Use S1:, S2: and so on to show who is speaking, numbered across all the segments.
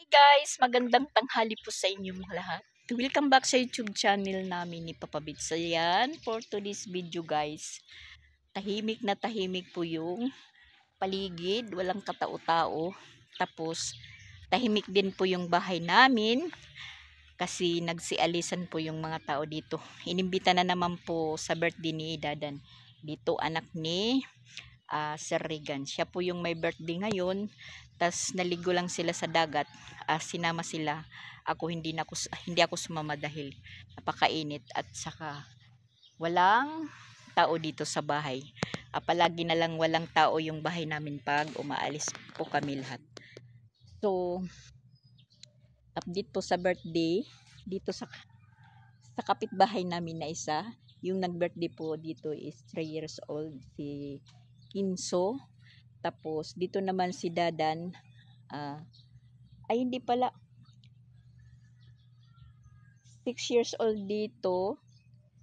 S1: Guys, magandang tanghali po sa inyong lahat. Welcome back sa YouTube channel namin ni Papa Bits. Ayan, for today's video guys, tahimik na tahimik po yung paligid, walang katao-tao. Tapos, tahimik din po yung bahay namin kasi nagsialisan po yung mga tao dito. Inimbita na naman po sa birthday ni Dadan. Dito anak ni Sir Regan. Siya po yung may birthday ngayon. Tas naligo lang sila sa dagat. Sinama sila. Ako hindi ako sumama dahil napakainit at saka walang tao dito sa bahay. Palagi na lang walang tao yung bahay namin pag umaalis po kami lahat. So, update po sa birthday dito sa kapitbahay namin na isa. Yung nag-birthday po dito is 3 years old, si Kinso. Tapos dito naman si Dadan, ay hindi pala, 6 years old dito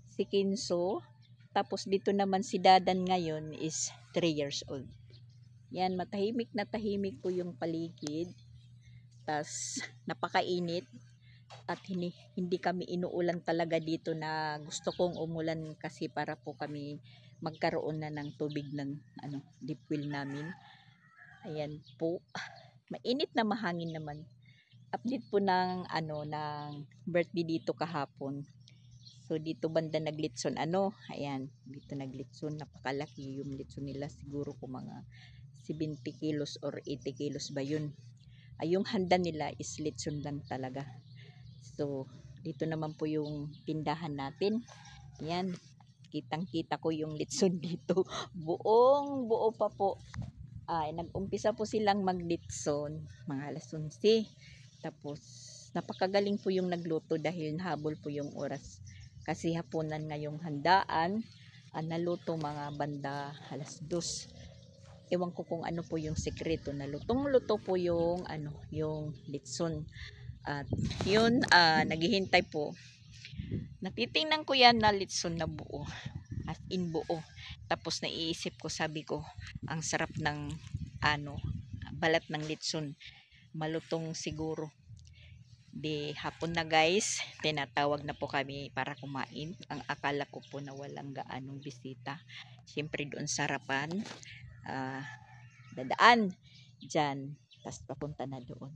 S1: si Kinso. Tapos dito naman si Dadan ngayon is 3 years old. Yan, matahimik na tahimik po yung paligid. Tas napakainit at hindi kami inuulan talaga dito na gusto kong umulan kasi para po kami magkaroon na ng tubig ng deep well namin. Ayan po, mainit na mahangin naman. Update po ng ng birthday dito kahapon. So dito banda naglitson ayan, dito naglitson, napakalaki yung litson nila, siguro ko mga 70 kilos or 80 kilos ba yun. Yung handa nila is litson lang talaga. So dito naman po yung tindahan natin. Yan, kitang-kita ko yung litson dito. Buong buo pa po. Nag-umpisa po silang maglitson mga alas 11. Tapos napakagaling po yung nagluto dahil nahabol po yung oras. Kasi hapunan na yung handaan. Naluto mga banda alas 2. Ewan ko kung ano po yung sekreto na lutong-luto po yung yung litson. At yun, naghihintay po. Natitingnan ko yan na litson na buo. As in buo. Tapos naiisip ko, sabi ko, ang sarap ng balat ng litson. Malutong siguro. Di hapon na guys, tinatawag na po kami para kumain. Ang akala ko po na walang gaanong bisita. Siyempre doon sa harapan, dadaan dyan. Tapos papunta na doon.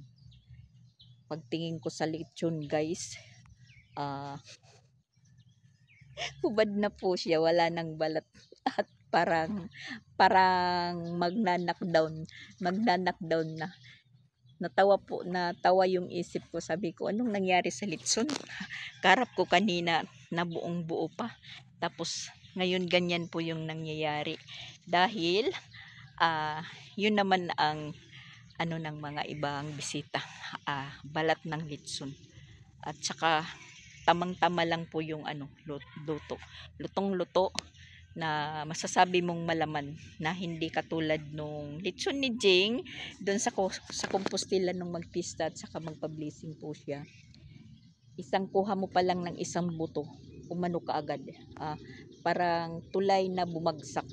S1: Pagtingin ko sa lechon guys, hubad na po siya, wala nang balat at parang magna-knockdown na. Natawa yung isip ko, sabi ko anong nangyari sa litson? Karap ko kanina na buong buo pa, tapos ngayon ganyan po yung nangyayari dahil yun naman ang ng mga ibang bisita, balat ng litson. At saka tamang-tama lang po yung lutong-luto na masasabi mong malaman, na hindi katulad nung litson ni Jing doon sa Compostela nung magpista at saka magpa-blessing po siya. Isang kuha mo pa lang ng isang buto, umano ka agad. Parang tulay na bumagsak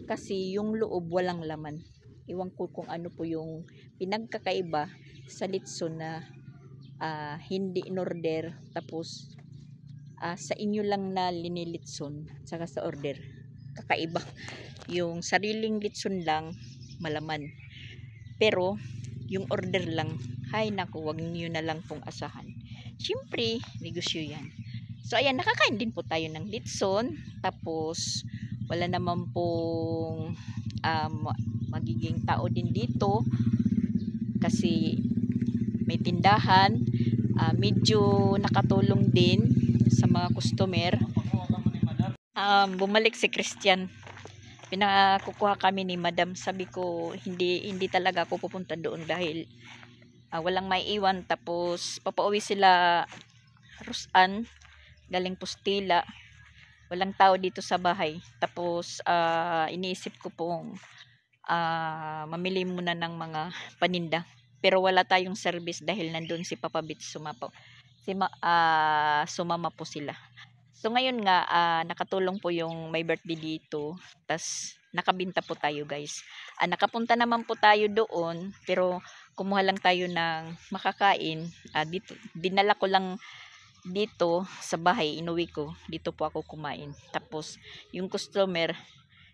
S1: kasi yung loob walang laman. Iwan ko kung ano po yung pinagkakaiba sa litson na hindi in order, tapos sa inyo lang na linilitson, saka sa order kakaiba. Yung sariling litson lang malaman, pero yung order lang, hay naku, wag niyo na lang pong asahan. Siyempre negosyo yan. So ayan, nakakain din po tayo ng litson. Tapos wala naman pong magiging tao din dito kasi may tindahan. Medyo nakatulong din sa mga customer. Bumalik si Christian, pinakukuha kami ni Madam. Sabi ko hindi talaga ako pupunta doon dahil walang may iwan. Tapos papauwi sila Rosan galing Postila, walang tao dito sa bahay. Tapos iniisip ko pong mamili muna ng mga paninda, pero wala tayong service dahil nandun si Papa Bits sumama po sila. So ngayon nga nakatulong po yung may birthday dito. Tas nakabinta po tayo guys. Nakapunta naman po tayo doon, pero kumuha lang tayo ng makakain. Dito, dinala ko lang dito sa bahay, inuwi ko. Dito po ako kumain. Tapos yung customer,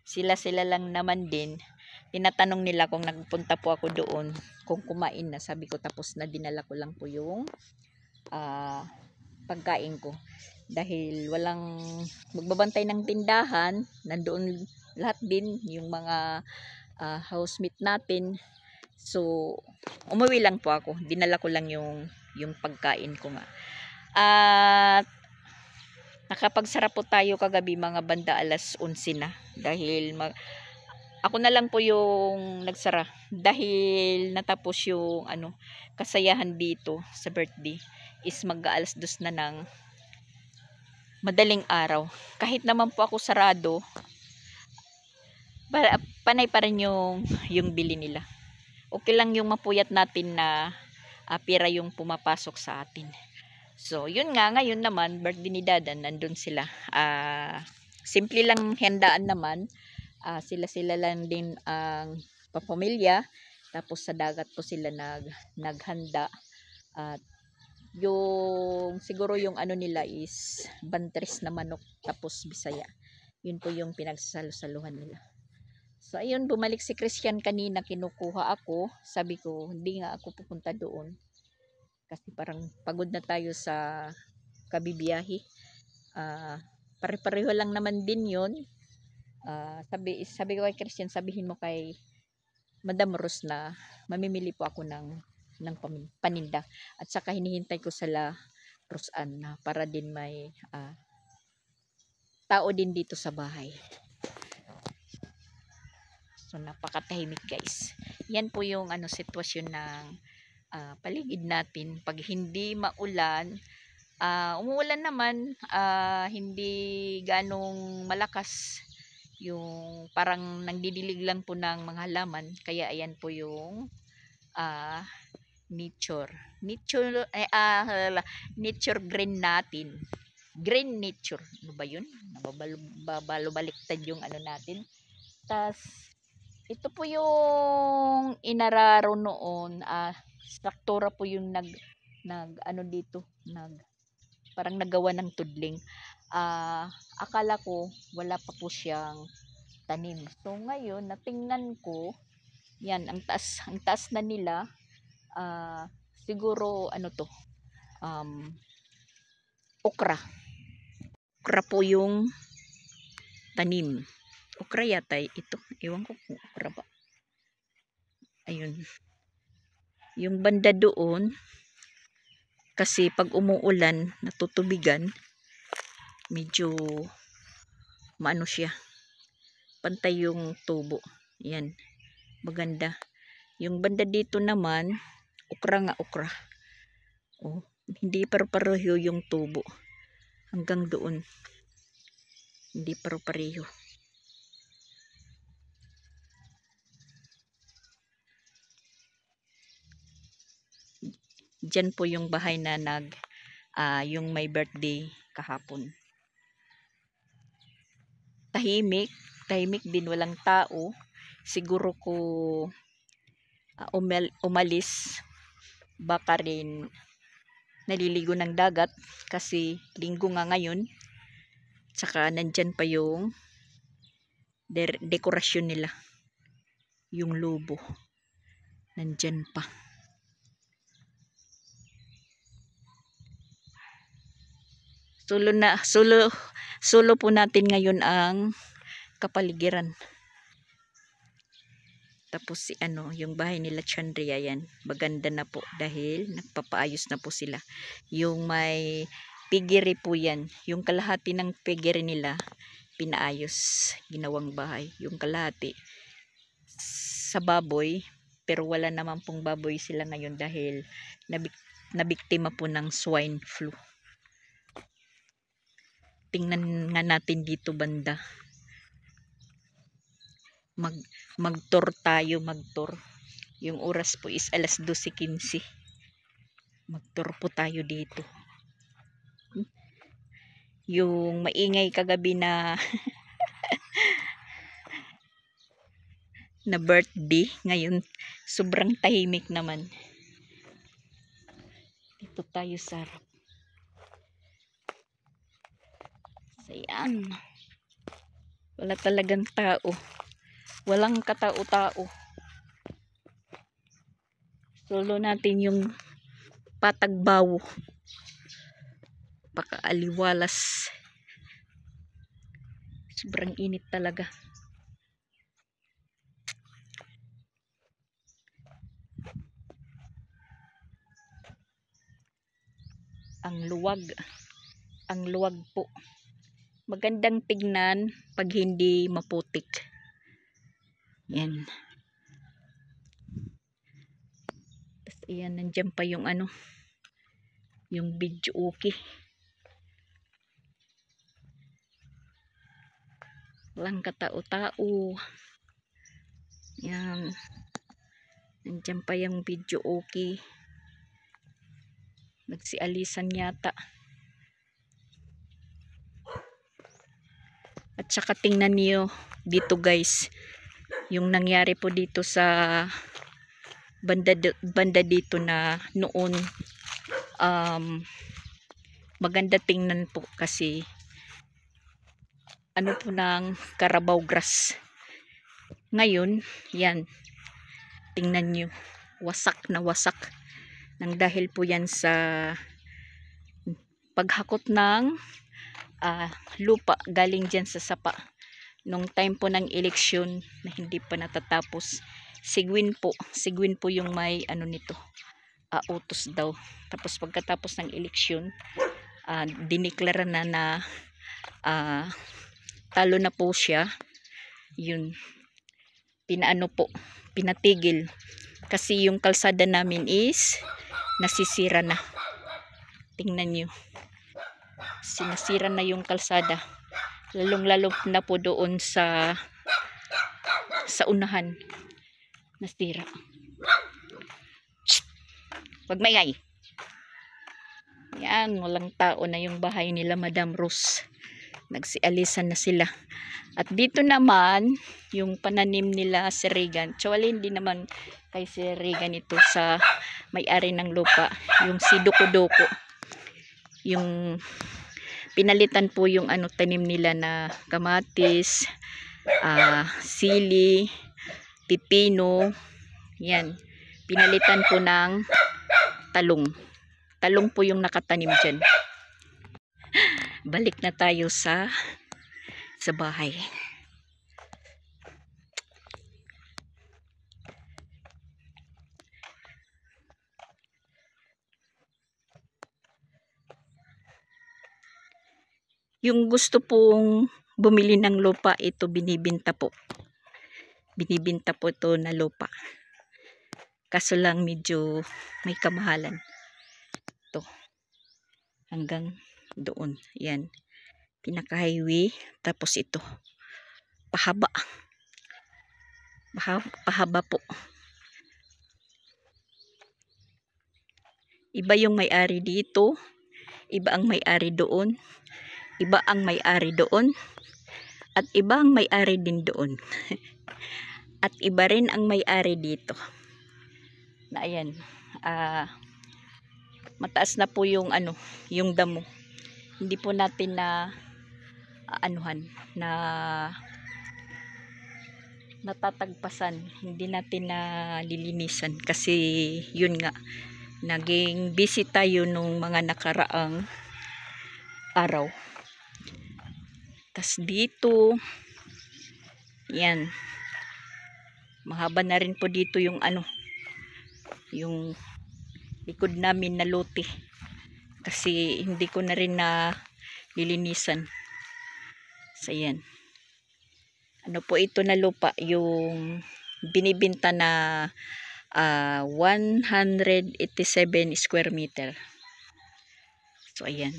S1: sila lang naman din. Tinatanong nila kung nagpunta po ako doon, kung kumain na. Sabi ko tapos na, dinala ko lang po yung pagkain ko. Dahil walang magbabantay ng tindahan, nandoon lahat din yung mga housemate natin. So, umuwi lang po ako. Dinala ko lang yung pagkain ko nga. At nakapagsara po tayo kagabi mga banda alas 11 na. Dahil ako na lang po yung nagsara. Dahil natapos yung kasayahan dito sa birthday is mag-aalas 2 na ng madaling araw. Kahit naman po ako sarado, panay pa rin yung bili nila. Okay lang yung mapuyat natin na pira yung pumapasok sa atin. So, yun nga, ngayon naman, birthday ni Dadan, nandun sila. Simple lang handaan naman. Sila lang din ang papamilya. Tapos sa dagat po sila naghanda. At yung siguro yung nila is bantres na manok tapos Bisaya. Yun po yung pinagsasalo-saluhan nila. So ayun, bumalik si Christian kanina, kinukuha ako. Sabi ko hindi nga ako pupunta doon kasi parang pagod na tayo sa kabibiyahe. Pare-pareho lang naman din yun. Sabi ko kay Christian, sabihin mo kay Madam Rose na mamimili po ako ng paninda. At saka hinihintay ko sila Roseanne na para din may tao din dito sa bahay. So napakatahimik guys. Yan po yung sitwasyon ng paligid natin. Pag hindi maulan, umuulan naman, hindi ganong malakas. Yung parang nagdidilig lang po ng mga halaman. Kaya ayan po yung nature green natin, green nature, ano ba yun, baliktad yung natin. Tas ito po yung inararo noon, struktura po yung dito, parang nagawa ng tudling. Akala ko wala pa po siyang tanim. So ngayon natingnan ko, yan ang taas na nila. Siguro okra po yung tanim. Okra yata ito, ewan ko kung okra ba. Ayun, yung banda doon kasi pag umuulan natutubigan, medyo maano siya, pantay yung tubo. Yan, maganda. Yung banda dito naman okra nga, okra. Hindi pareho yung tubo. Hanggang doon. Hindi pareho. Diyan po yung bahay na yung may birthday kahapon. Tahimik din, walang tao. Siguro ko umalis, baka rin naliligo ng dagat kasi linggo nga ngayon. Tsaka nandyan pa yung dekorasyon nila, yung lobo nandyan pa. Solo po natin ngayon ang kapaligiran. Tapos yung bahay nila Chandria, yan maganda na po dahil nagpapaayos na po sila. Yung may piggery po yan, yung kalahati ng piggery nila pinaayos, ginawang bahay. Yung kalahati sa baboy, pero wala naman pong baboy sila ngayon dahil nabiktima po ng swine flu. Tingnan nga natin dito banda. Mag-tour tayo, mag-tour. Yung oras po is alas 12:15. Mag-tour po tayo dito. Yung maingay kagabi na na birthday. Ngayon, sobrang tahimik naman. Dito tayo sa harap. So, yan. Wala talagang tao. Walang katao-tao. Solo natin yung patagbaw. Pakaaliwalas. Sobrang init talaga. Ang luwag po. Magandang tignan pag hindi maputik. Yan. Tapos ayan, nandiyan pa yung ano, yung video okay. Walang katao-tao. Yan. Nandiyan pa yung video okay. Nagsialisan yata. At saka tingnan niyo dito guys, yung nangyari po dito sa banda dito na noon, maganda tingnan po kasi ano po ng Carabao grass. Ngayon, yan, tingnan nyo, wasak na wasak. Nang dahil po yan sa paghakot ng lupa galing dyan sa sapa. Nung time po ng eleksyon na hindi pa natatapos, sigwin po yung may ano nito, utos daw. Tapos pagkatapos ng eleksyon, diniklara na talo na po siya. Yun, pinatigil kasi yung kalsada namin is nasisira na. Tingnan nyo, sinasira na yung kalsada, lalong-lalo na po doon sa unahan, nasira. Wag maingay. Yan, walang tao na yung bahay nila Madam Rose. Nagsialisan na sila. At dito naman yung pananim nila si Regan. Actually hindi naman kay si Regan ito, sa may-ari ng lupa, yung si Doko-Doko. Yung pinalitan po yung ano tanim nila na kamatis, sili, pipino. Yan, pinalitan po ng talong. Talong po yung nakatanim dyan. Balik na tayo sa bahay. Yung gusto pong bumili ng lupa, ito binibinta po. Binibinta po ito na lupa. Kaso lang medyo may kamahalan. Ito. Hanggang doon. Yan. Pinaka-highway. Tapos ito. Pahaba. Pahaba po. Iba yung may-ari dito. Iba ang may-ari doon. Iba ang may-ari doon. At iba ang may-ari din doon. At iba rin ang may-ari dito. Na ayan. Mataas na po yung ano, yung damo. Hindi po natin na natatagpasan. Hindi natin na lilinisan kasi yun nga, naging busy tayo nung mga nakaraang araw. Tas dito, yan, mahaba na rin po dito yung ano, yung likod namin na lote kasi hindi ko na rin na lilinisan. So yan, ano po ito na lupa, yung binibinta na 187 square meter. So ayan.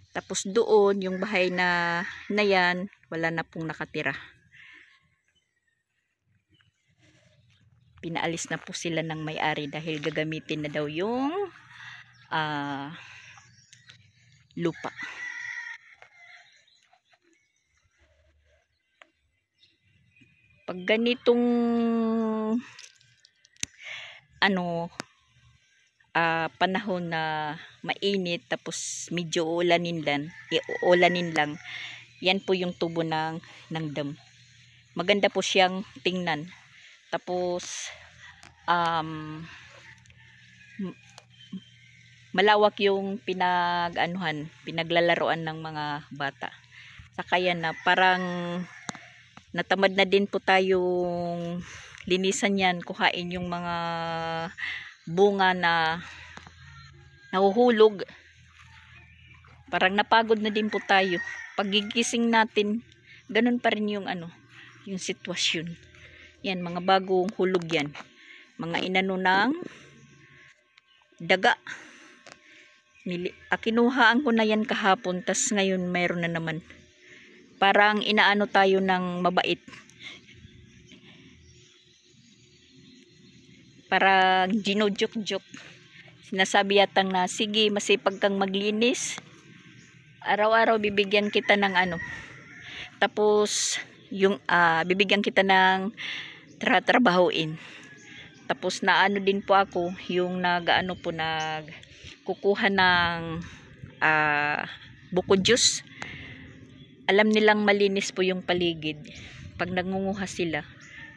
S1: Tapos doon yung bahay na yan, wala na pong nakatira. Pinaalis na po sila ng may-ari dahil gagamitin na daw yung lupa. Pag ganitong panahon na mainit tapos medyo ulanin lang, yan po yung tubo ng dam. Maganda po siyang tingnan. Tapos malawak yung pinaglalaroan ng mga bata. Saka yan na parang natamad na din po tayong linisan yan, kuhain yung mga bunga na nahuhulog. Parang napagod na din po tayo. Pagigising natin, ganun pa rin yung yung sitwasyon. Yan, mga bagong hulog yan. Mga inano ng daga. Kinuhaan ko na yan kahapon, tas ngayon mayroon na naman. Parang inaano tayo ng mabait. Parang ginujuk-juk. Sinasabi yatang na, sige, masipag kang maglinis. Araw-araw bibigyan kita ng Tapos, yung bibigyan kita ng trabahuin. Tapos din po ako, yung kukuha ng buko juice. Alam nilang malinis po yung paligid. Pag nangunguha sila,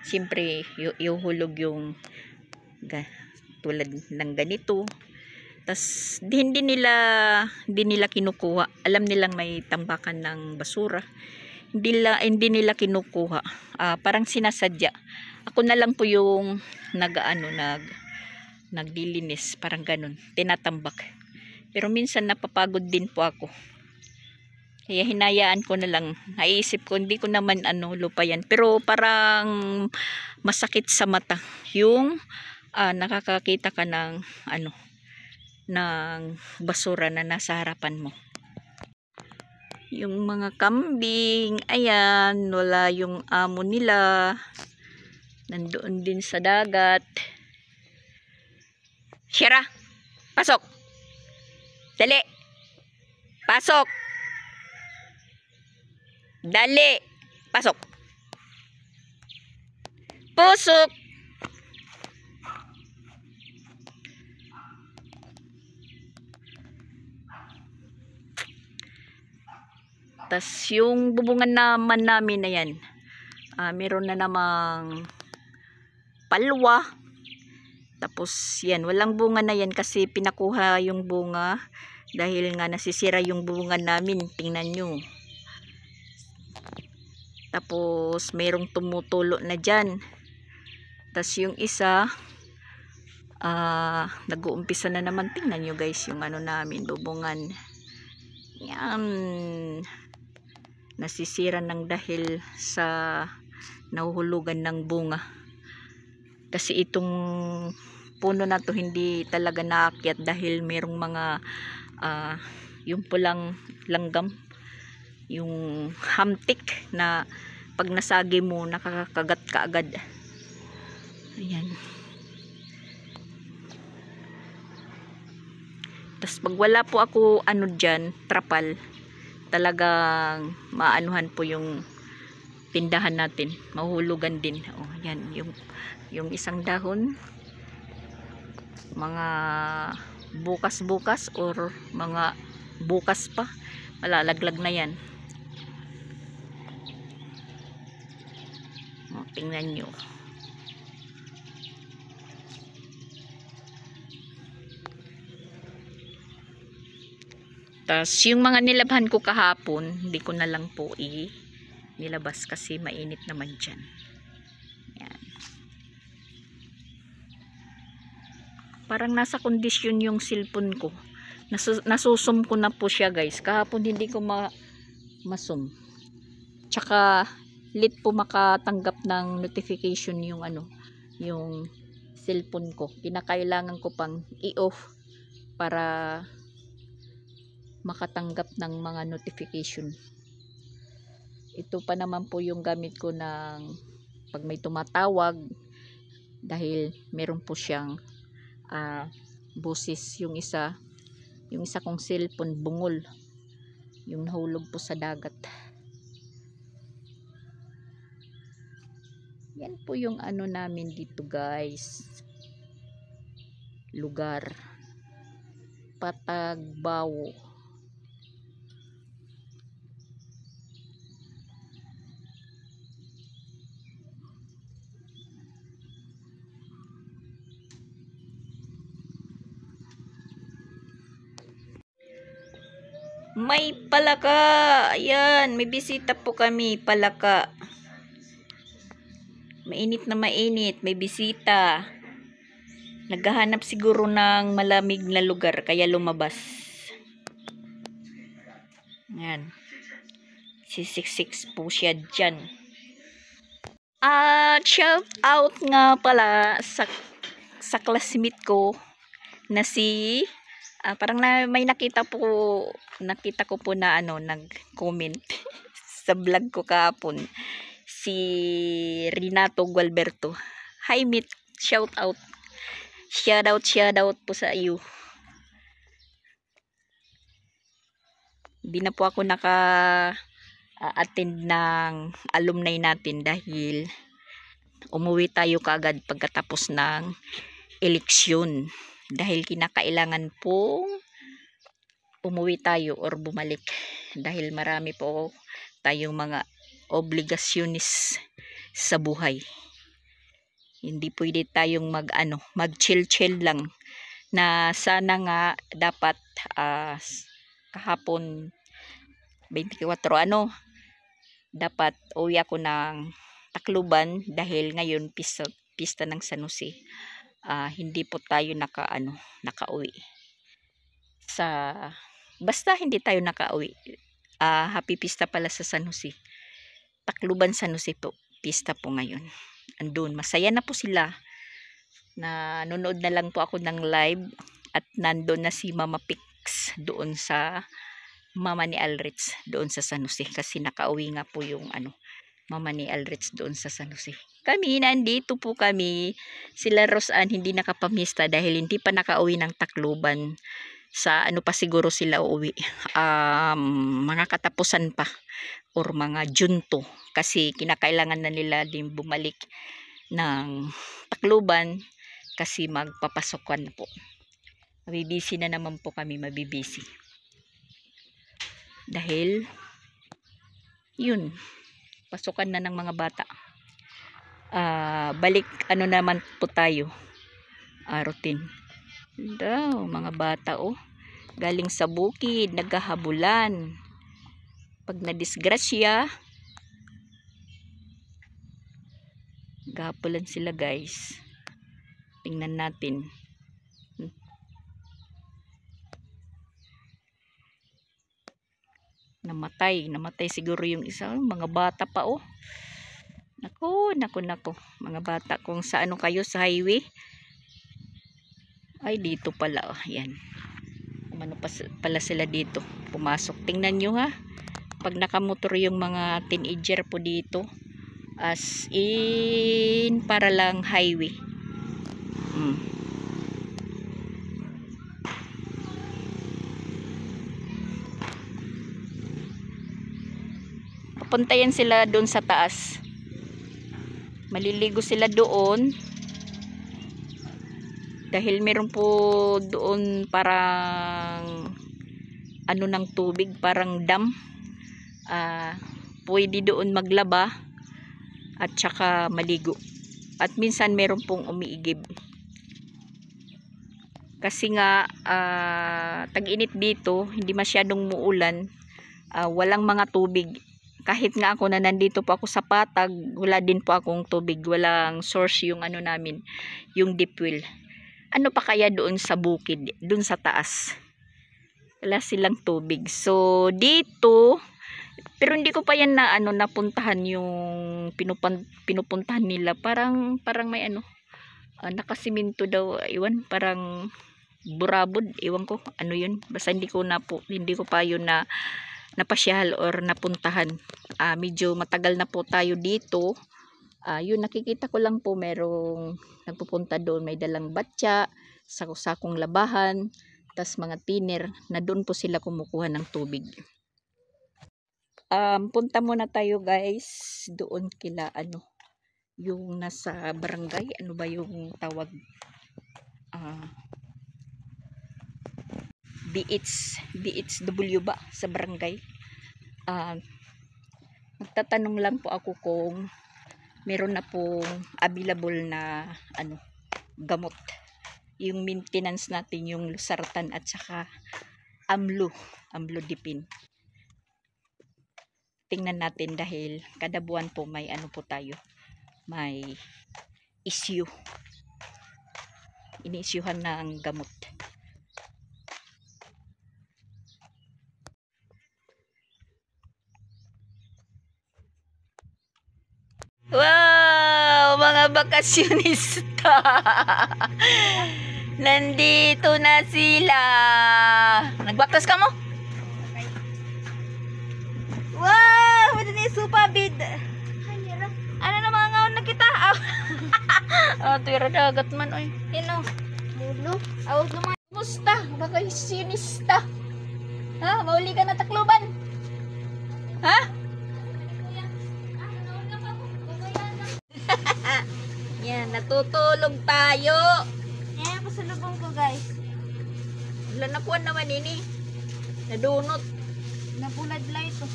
S1: siyempre iuhulog yung tulad ng ganito. Tas hindi nila kinukuha. Alam nilang may tambakan ng basura. Hindi nila kinukuha. Parang sinasadya. Ako na lang po yung nagdilinis, parang ganun, tinatambak. Pero minsan napapagod din po ako. Kaya hinayaan ko na lang. Naisip ko, hindi ko naman lupa yan. Pero parang masakit sa mata. Yung nakakakita ka ng ng basura na nasa harapan mo. Yung mga kambing, ayan, wala yung amo nila. Nandoon din sa dagat. Shira, pasok. Dali. Pasok. Dali. Pasok. Pusok. Tas yung bubungan naman namin na yan, meron na namang palwa. Tapos yan, walang bunga na yan kasi pinakuha yung bunga dahil nga nasisira yung bunga namin. Tingnan nyo. Tapos mayroong tumutulo na dyan. Tapos yung isa nag-uumpisa na naman. Tingnan nyo guys yung namin, bubungan. Yan, nasisira ng dahil sa nahuhulugan ng bunga. Kasi itong puno na to hindi talaga naakyat dahil mayroong mga yung pulang langgam, yung hamtik na pag nasagi mo nakakagat ka agad. Ayan. Tas pag wala po ako dyan, trapal, talagang maanuhan po yung tindahan natin, mahuhulugan din. Yan yung isang dahon, mga bukas or mga bukas pa, malalaglag na yan. Tingnan nyo. Tas yung mga nilabhan ko kahapon, hindi ko na lang po nilabas kasi mainit naman dyan. Yan. Parang nasa kondisyon yung cellphone ko. Nasusum ko na po siya guys. Kahapon hindi ko masum. Tsaka late po makatanggap ng notification yung yung cellphone ko. Kinakailangan ko pang i-off para makatanggap ng mga notification. Ito pa naman po yung gamit ko ng pag may tumatawag dahil meron po siyang busis. Yung isa kong cellphone bungol, yung nahulog po sa dagat. po yung ano namin dito guys, lugar Patagbaw. May palaka. Ayan, may bisita po kami, palaka. Mainit na mainit, may bisita. Naghahanap siguro ng malamig na lugar, kaya lumabas. Ayan. Sisiksik po siya dyan. Shout out nga pala sa classmate ko na si parang may nakita ko po na nag-comment sa vlog ko kahapon, si Renato Gualberto. Hi meet, shout out po sa iyo. Hindi na po ako attend ng alumni natin dahil umuwi tayo kaagad pagkatapos ng eleksyon, dahil kinakailangan pong umuwi tayo or bumalik dahil marami po tayong mga obligasyonis sa buhay. Hindi pwede tayong mag-chill lang, na sana nga dapat kahapon 24 dapat uwi ako ng Tacloban dahil ngayon pista ng San Jose. Hindi po tayo nakauwi. Basta hindi tayo nakauwi. Happy pista pala sa San Jose. Tacloban, San Jose po. Pista po ngayon. Andun, masaya na po sila. Nanonood na lang po ako ng live at nandun na si Mama Pix doon sa Mama ni Alrich doon sa San Jose, kasi nakauwi nga po yung Mama ni Alrich doon sa San Jose. Kami nandito po kami, sila Roseanne hindi nakapamista dahil hindi pa nakauwi ng Tacloban. Sa pa siguro sila uuwi, mga katapusan pa or mga Junto, kasi kinakailangan na nila din bumalik ng Tacloban kasi magpapasokan na po. Mabibisi na naman po kami, mabibisi. Dahil yun, pasukan na ng mga bata. Balik naman po tayo, routine daw mga bata. Galing sa bukid, naghahabulan. Pag nadisgrasya, gahabulan sila guys. Tingnan natin. Namatay siguro yung isa. Mga bata pa Naku. Mga bata, kung sa kayo sa highway. Ay, dito pala. Yan. Pala sila dito. Pumasok. Tingnan nyo ha. Pag nakamotor yung mga teenager po dito. As in, para lang highway. Papuntayan sila doon sa taas. Maliligo sila doon. Dahil meron po doon parang ng tubig, parang dam. Pwede doon maglaba at saka maligo. At minsan meron pong umiigib. Kasi nga tag-init dito, hindi masyadong muulan. Walang mga tubig. Kahit nga ako na nandito po ako sa Patag, wala din po akong tubig. Walang source yung namin, yung deep well. Ano pa kaya doon sa bukid, doon sa taas? Wala silang tubig. So, dito, pero hindi ko pa yan napuntahan yung pinupuntahan nila. Parang may nakasiminto daw, iwan, parang burabod, iwan ko, yun. Basta hindi ko pa yun napasyahal or napuntahan. Medyo matagal na po tayo dito. Yun, nakikita ko lang po merong nagpupunta doon, may dalang batya, sakong labahan, tas mga tiner, na doon po sila kumukuha ng tubig. Punta muna tayo guys doon kila yung nasa barangay, ano ba yung tawag, DHW ba sa barangay. Magtatanong lang po ako kung meron na pong available na gamot, yung maintenance natin, yung losartan at saka amlodipine. Tingnan natin dahil kada buwan po may po tayo, may issue, ini-issuehan ng gamot. Wow, mga bakasyonista. Nandito na sila. Nagbaktas ka mo? Wow, ito na yung supabid. Ano na mga ngaon na kita? Tuwira dagat man, oy. Yan o. Mulo. Awag naman. Musta? Bakasyonista. Ha? Mauli ka na takluban? Ha? Yan, natutulog tayo.
S2: Yan, pasalubong ko guys.
S1: Wala na kuwan naman ini. Nadunot.
S2: Nabuladla ito.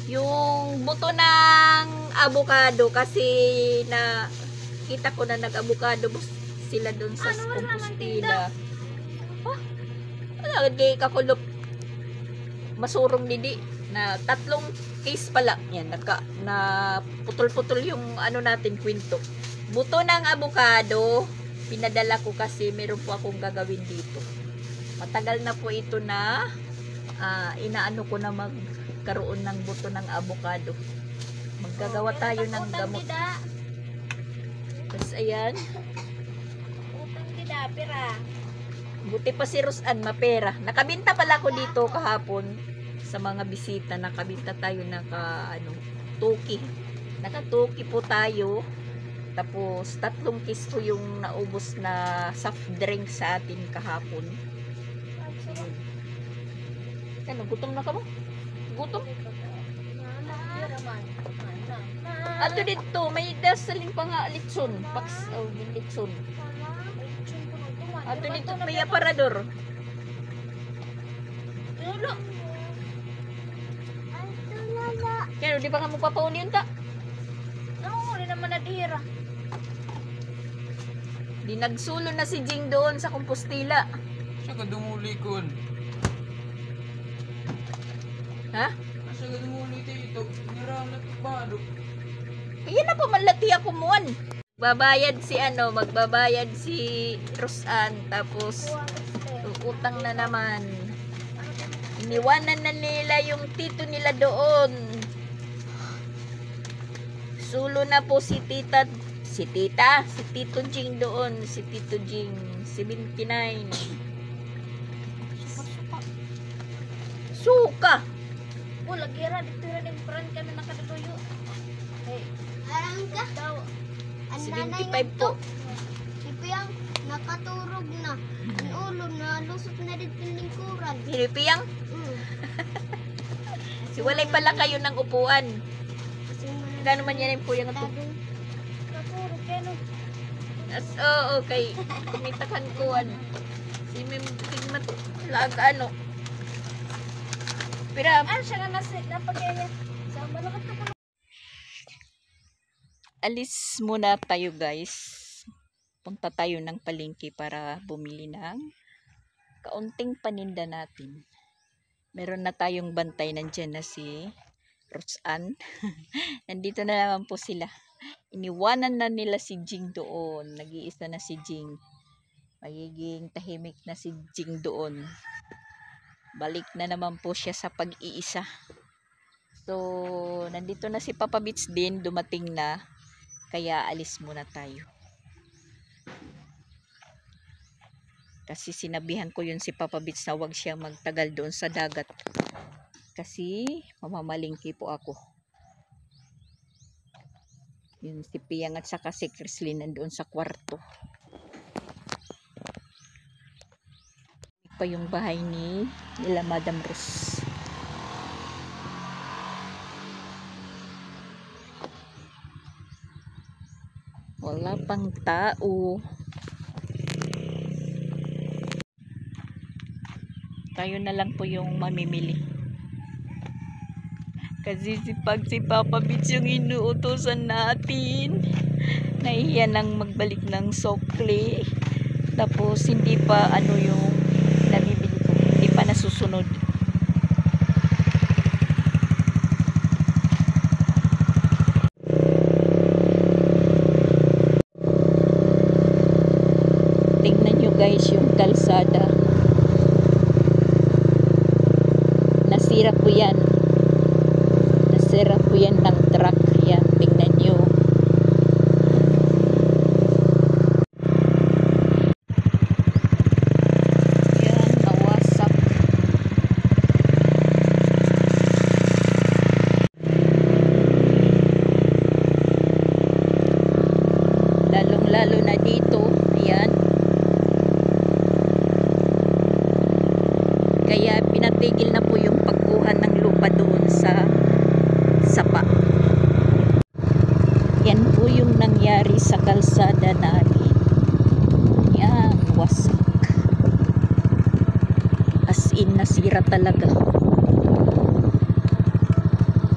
S1: Yung buto ng avocado kasi na kita ko na nag-avocado sila doon sa Compostela. Oh, wala gay kakulop. Masurong didi na 3 case pala. Yan, na putol-putol yung natin kwento. Buto ng avocado, pinadala ko kasi meron po akong gagawin dito. Matagal na po ito na inaano ko na magkaroon ng buto ng avocado. Maggagawa tayo ng gamot. Tapos ayan.
S2: Utang tidak, pera.
S1: Buti pa si Rosan, mapera. Nakabinta pala ako dito kahapon sa mga bisita. Nakabinta tayo tuki. Nakatuki po tayo. Tapos 3 case po yung naubos na soft drink sa atin kahapon. Ano, gutom na ka mo? Gutom? Ato dito, may dasaling pa nga litson. Litson. Ato dito, may aparador.
S2: Lolo.
S1: Kaya di ba nga mo papauni yun ta?
S2: Ano, hindi naman nadira.
S1: Di nagsulo na si Jing doon sa Compostela.
S3: Siya ka dumulikon.
S1: Ha?
S3: Siya ka dumuli dito. Niralat bado.
S1: Ayan na po, malati ako muan. Magbabayad si Rosan, tapos utang na naman. Iniwanan na nila yung tito nila doon. Sulo na po si Tito Jing doon, si Tito Jing, 79. Suka.
S2: Wala, gira, dito rin yung brand kami nakatutuyo. Hey,
S4: Arang ka?
S2: daw.
S4: Ang
S1: 75 po.
S4: Si Piyang nakaturog na. Ang ulo na lusot na dito yung lingkuran.
S1: Hilipiyang, si walay pala kayo ng upuan. Gano man yan yung puyang ito.
S2: Naturo, keno.
S1: Oo, kay kumitakan kuan. Si Mimigmat, laga Pira,
S2: Siya nga napagaya. Sa malakat na pala.
S1: alis muna tayo guys. Punta tayo ng palengke para bumili ng kaunting paninda natin. Meron na tayong bantay, nandyan na si Rosan. Nandito na naman po sila. Iniwanan na nila si Jing doon. Nag-iisa na si Jing. Magiging tahimik na si Jing doon. Balik na naman po siya sa pag-iisa. So, nandito na si Papa Beats din. Dumating na. Kaya alis muna tayo. Kasi sinabihan ko yun si Papa Beats na huwag siya magtagal doon sa dagat. Kasi mamamalingki po ako. Yun si Piyang at saka si Crislin nandoon sa kwarto. Pa yung bahay nila Madam Rose. pang tao. Tayo na lang po yung mamimili. Kasi si Papa Beach yung inuutosan natin. Nahiya nang magbalik ng sokle. Tapos hindi pa yung nabibili ko. Hindi pa nasusunod. Tingnan nyo guys yung kalsada. Nasira po yan. Nasira po yan ng truck. Yan, tingnan nyo. Yan, nawasak. Lalong-lalo na dito. Ayan. Kaya pinatigil na po yung pagkuha ng lupa doon sa sapa. Yan po yung nangyari sa kalsada namin. Yan, wasak. As in, nasira talaga.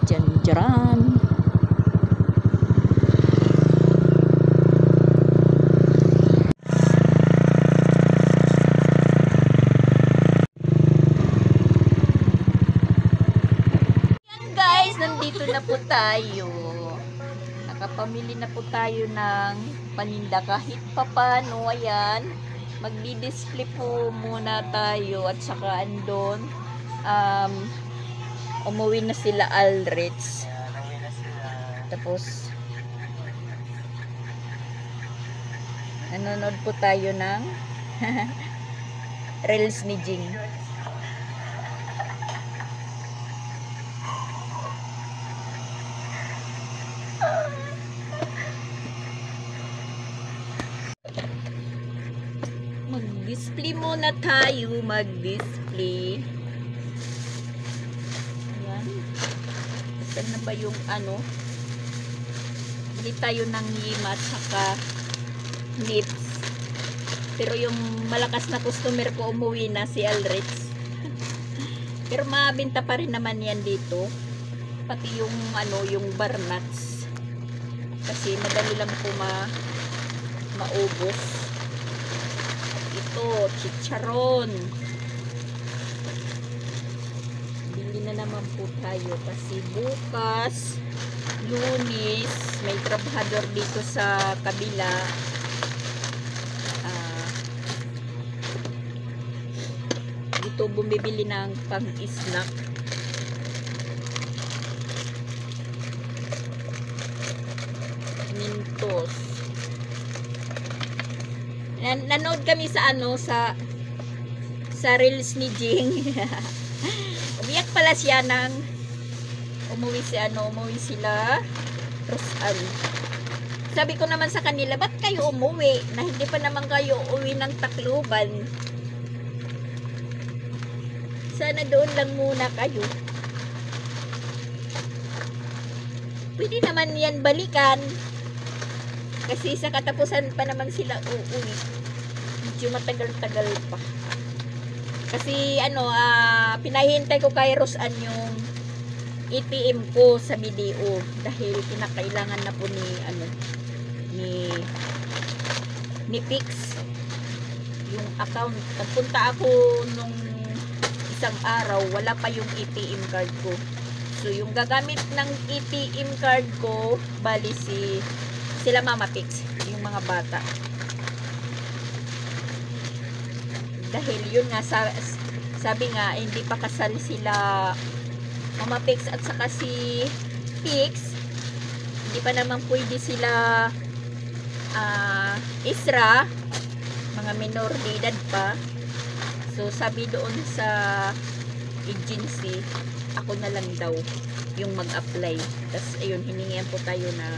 S1: Diyan. Nandito na po tayo. Nakapamili na po tayo ng paninda kahit papano. Ayan. Magdi-display po muna tayo at saka andon. Umuwi na sila Alreds. Tapos nanonood po tayo ng reels ni Jing. Mag-display muna tayo. Mag-display. Ayan. Saan na ba yung Bili tayo ng yima at saka nips. Pero yung malakas na customer ko umuwi na, si Alreds. Pero mabenta pa rin naman yan dito. Pati yung yung bar nuts. Kasi madali lang po maubos. Ito, chicharon. Bili na naman po tayo kasi bukas, Lunes, may trabahador dito sa kabila. Dito bumibili ng pang-snack. Mintos. Nanood kami sa sa reels ni Jing. Umiyak pala siya nang umuwi sila Rosan. Sabi ko naman sa kanila, ba't kayo umuwi? Na hindi pa naman kayo uwi ng Tacloban. Sana doon lang muna kayo. Pwede naman yan balikan. Kasi sa katapusan pa naman sila uuwi. Medyo matagal-tagal pa. Kasi pinahintay ko kay Rosan yung ATM ko sa BDO dahil kinakailangan na po ni Pix yung account. Nagpunta ako nung isang araw, wala pa yung ATM card ko. So yung gagamit ng ATM card ko, bali sila Mama Pix, yung mga bata. Dahil yun nga, sabi nga, hindi pa kasal sila Mama Pix at saka si Pix. Hindi pa naman pwede sila Isra, mga minor de edad pa. So sabi doon sa agency, ako na lang daw yung mag-apply. Tapos ayun, hiningihan po tayo ng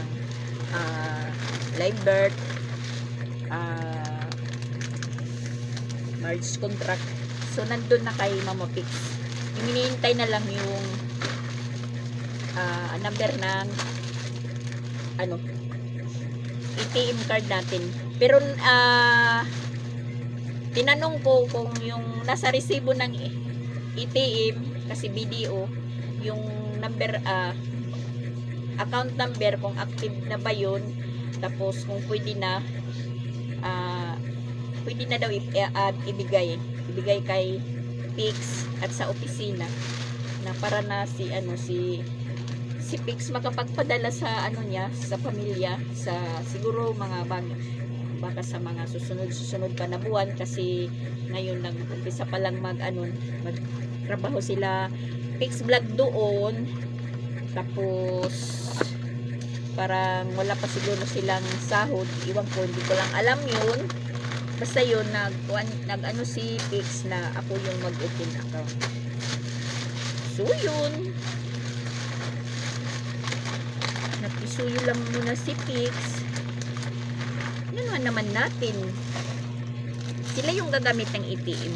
S1: live birth, marriage contract. So nandun na kay Mama Pix. Hinihintay na lang yung number ng ATM card natin. Pero tinanong ko kung yung nasa resibo ng ATM kasi BDO, yung number account number kung active na ba yun, tapos kung pwede na daw ibigay kay Pix at sa opisina na para na si Pix makapagpadala sa niya, sa pamilya, sa siguro mga baka sa mga susunod pa na buwan, kasi ngayon nag-umpisa pa lang magtrabaho sila Pix Vlog doon, tapos parang wala pa siguro silang sahod, iwan ko, hindi ko lang alam yun. Basta yun, si Pix na ako yung mag-open account. So yun, napisuyo lang muna si Pix. Naman natin, sila yung gagamit ng ATM,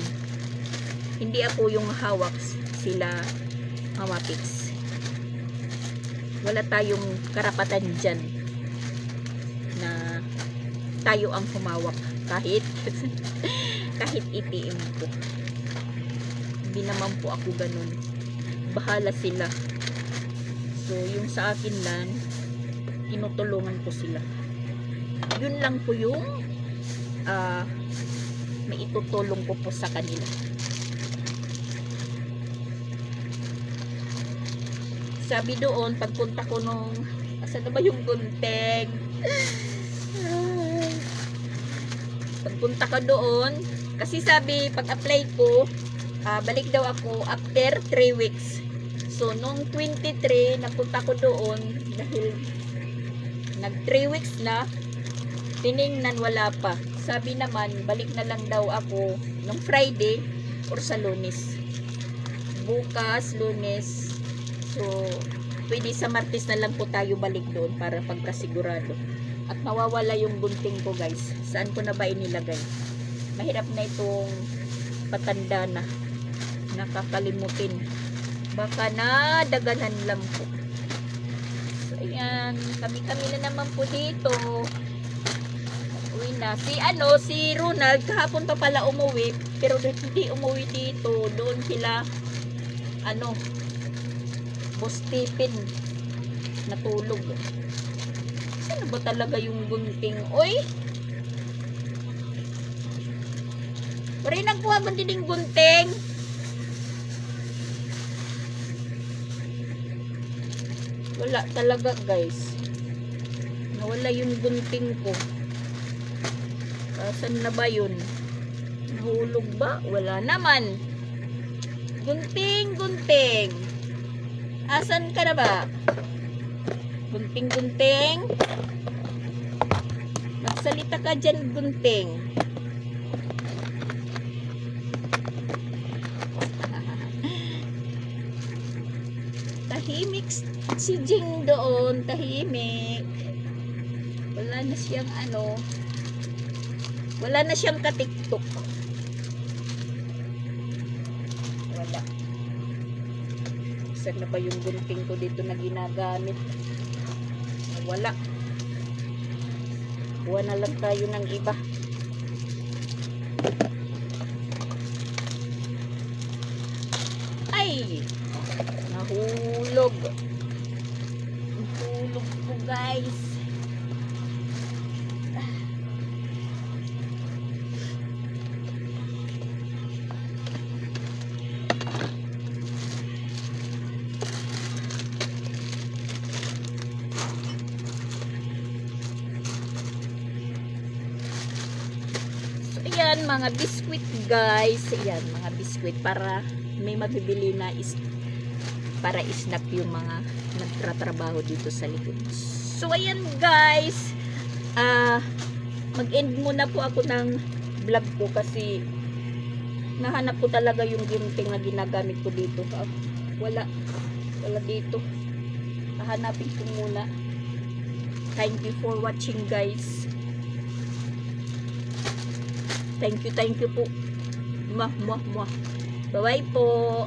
S1: hindi ako yung hawak, sila Mama Pix. Wala tayong karapatan dyan na tayo ang humawak kahit ATM ko. Hindi naman po ako ganun, bahala sila. So yung sa akin lang, tinutulungan ko sila. Yun lang po yung may itutulong ko po sa kanila. Sabi doon, pagpunta ko nung asan na ba yung Gunting, pagpunta ko doon, kasi sabi pag apply ko, balik daw ako after 3 weeks. So nung 23 napunta ko doon, dahil nag 3 weeks na, tiningnan wala pa. Sabi naman balik na lang daw ako nung Friday or sa Lunes. Bukas Lunes. So pwede sa Martes na lang po tayo balik doon para pagkasigurado. At nawawala yung gunting ko, guys. Saan ko na ba inilagay? Mahirap na itong patanda na. Nakakalimutin. Baka na daganan lang po. So ayan, kami-kami na naman po dito. Uwi na. Si Ronald, kahapon pa pala umuwi, pero hindi umuwi dito. Doon sila, Boss Stephen, natulog. Saan ba talaga yung gunting? Oy! Pari nagkuha mo din yung gunting. Wala talaga, guys. Nawala yung gunting ko. Saan na ba yun? Nahulog ba? Wala naman. Gunting. Asan ka na ba? Gunting. Magsalita ka dyan, gunting. Tahimik si Jing doon. Tahimik. Wala na siyang wala na siyang ka-TikTok. Wala. Saan na ba yung gunting ko dito na ginagamit? Wala. Kuha na lang tayo ng iba. Ay! Nahulog. Nahulog po, guys. Ayan, mga biskwit, guys. Ayan, mga biskwit para may mabibili na para snack yung mga nagtratrabaho dito sa likod. So ayan, guys, mag-end muna po ako ng vlog ko kasi nahanap ko talaga yung gunting na ginagamit ko dito. Wala dito. Hahanapin ko muna. Thank you for watching, guys. Thank you po. Bye-bye po.